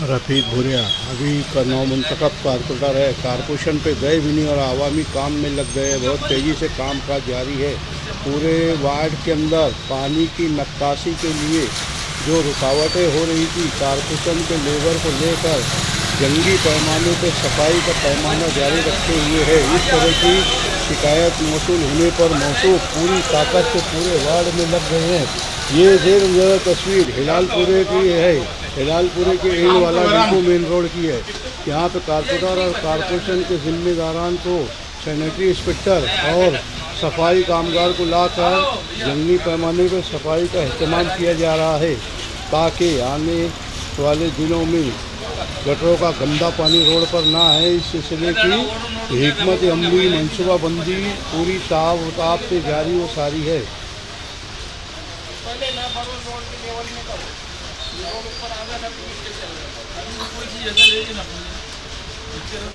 रफ़ीक भुरिया अभी का नौमुंतखब कारपोरेटर है, कारपोरेशन पे गए भी नहीं और आवामी काम में लग गए। बहुत तेज़ी से काम काज जारी है। पूरे वार्ड के अंदर पानी की निकासी के लिए जो रुकावटें हो रही थी, कारपोरेशन के लेबर को लेकर जंगी पैमाने पर सफाई का पैमाना जारी रखते हुए है। इस तरह की शिकायत मौसूल होने पर मौसूफ पूरी ताकत से पूरे वार्ड में लग गए हैं। ये जेर तस्वीर हिलालपुरे की है। हिलालपुरे के एंड वाला डिपो मेन रोड की है। यहाँ पे कारपोरेटर और कारपोरेशन के जिम्मेदारान को सैनिटरी इंस्पेक्टर और सफाई कामगार को लाकर जंगी पैमाने पर सफाई का इस्तेमाल किया जा रहा है, ताकि आने वाले दिनों में गटरों का गंदा पानी रोड पर ना है। इस सिलसिले की हिकमत अमली मनसूबाबंदी पूरी ताब से जारी व सारी है। पहले मैं बड़ों रोड के लेवल में करूँ, रोड ऊपर आ गया ना, कोई चीज़ ऐसा ले ना।